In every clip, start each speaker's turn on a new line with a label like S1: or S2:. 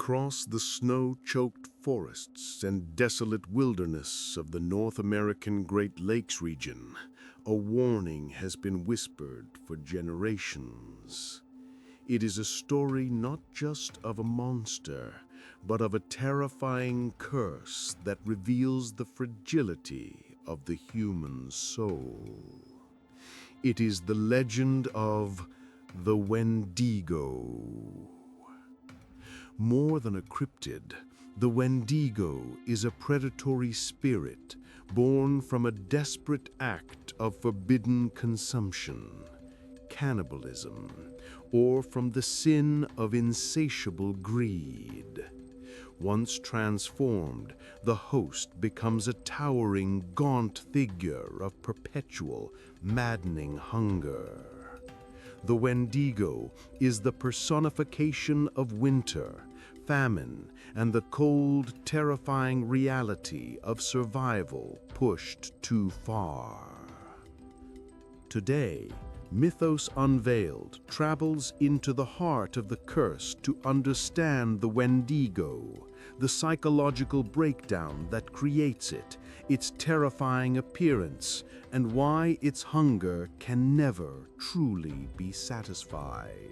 S1: Across the snow-choked forests and desolate wilderness of the North American Great Lakes region, a warning has been whispered for generations. It is a story not just of a monster, but of a terrifying curse that reveals the fragility of the human soul. It is the legend of the Wendigo. More than a cryptid, the Wendigo is a predatory spirit born from a desperate act of forbidden consumption, cannibalism, or from the sin of insatiable greed. Once transformed, the host becomes a towering, gaunt figure of perpetual, maddening hunger. The Wendigo is the personification of winter, famine, and the cold, terrifying reality of survival pushed too far. Today, Mythos Unveiled travels into the heart of the curse to understand the Wendigo, the psychological breakdown that creates it, its terrifying appearance, and why its hunger can never truly be satisfied.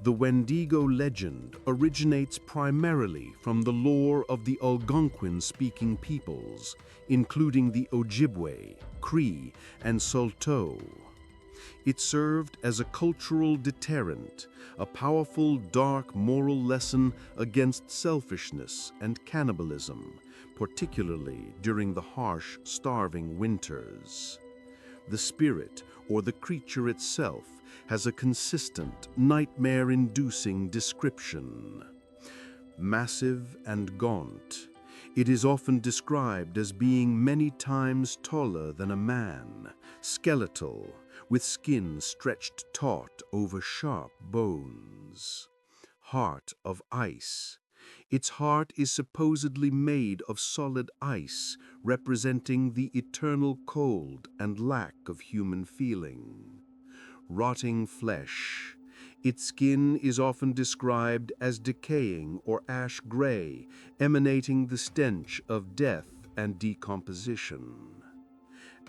S1: The Wendigo legend originates primarily from the lore of the Algonquian-speaking peoples, including the Ojibwe, Cree, and Saulteaux. It served as a cultural deterrent, a powerful, dark moral lesson against selfishness and cannibalism, particularly during the harsh, starving winters. The spirit, or the creature itself, has a consistent, nightmare-inducing description. Massive and gaunt, it is often described as being many times taller than a man, skeletal, with skin stretched taut over sharp bones. Heart of ice. Its heart is supposedly made of solid ice, representing the eternal cold and lack of human feeling. Rotting flesh. Its skin is often described as decaying or ash-gray, emanating the stench of death and decomposition.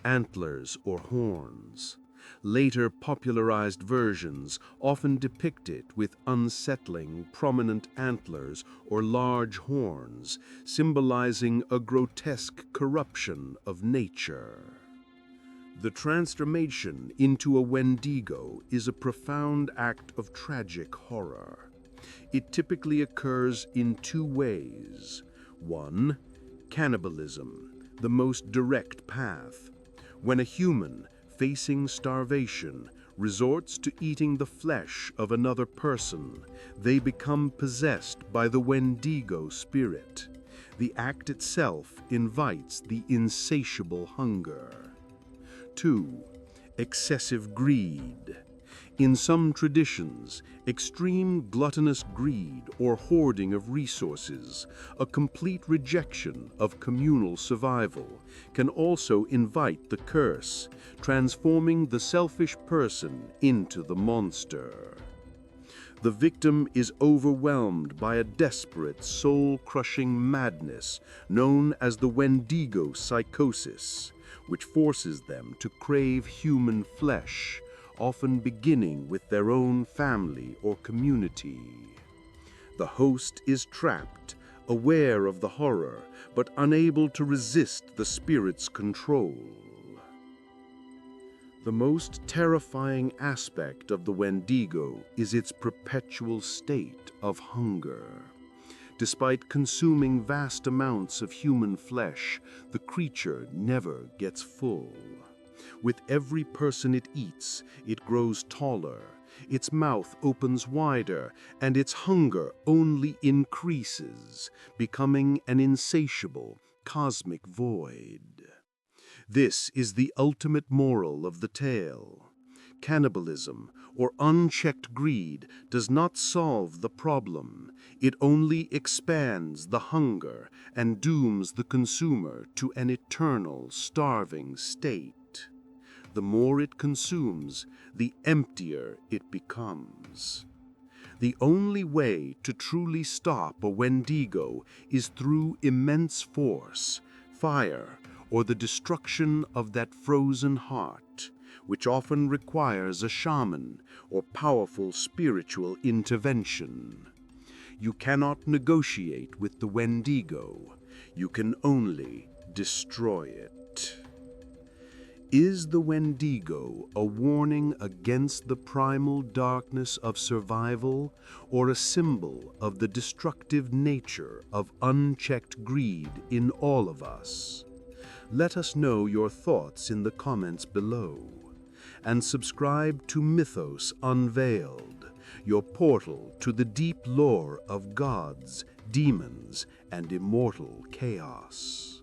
S1: Antlers or horns. Later popularized versions often depict it with unsettling, prominent antlers or large horns, symbolizing a grotesque corruption of nature. The transformation into a Wendigo is a profound act of tragic horror. It typically occurs in two ways. One, cannibalism, the most direct path. When a human, facing starvation, resorts to eating the flesh of another person, they become possessed by the Wendigo spirit. The act itself invites the insatiable hunger. 2. Excessive greed. In some traditions, extreme gluttonous greed or hoarding of resources, a complete rejection of communal survival, can also invite the curse, transforming the selfish person into the monster. The victim is overwhelmed by a desperate, soul-crushing madness known as the Wendigo Psychosis, which forces them to crave human flesh, often beginning with their own family or community. The host is trapped, aware of the horror, but unable to resist the spirit's control. The most terrifying aspect of the Wendigo is its perpetual state of hunger. Despite consuming vast amounts of human flesh, the creature never gets full. With every person it eats, it grows taller, its mouth opens wider, and its hunger only increases, becoming an insatiable, cosmic void. This is the ultimate moral of the tale. Cannibalism, or unchecked greed, does not solve the problem. It only expands the hunger and dooms the consumer to an eternal, starving state. The more it consumes, the emptier it becomes. The only way to truly stop a Wendigo is through immense force, fire, or the destruction of that frozen heart, which often requires a shaman or powerful spiritual intervention. You cannot negotiate with the Wendigo. You can only destroy it. Is the Wendigo a warning against the primal darkness of survival, or a symbol of the destructive nature of unchecked greed in all of us? Let us know your thoughts in the comments below. And subscribe to Mythos Unveiled, your portal to the deep lore of gods, demons, and immortal chaos.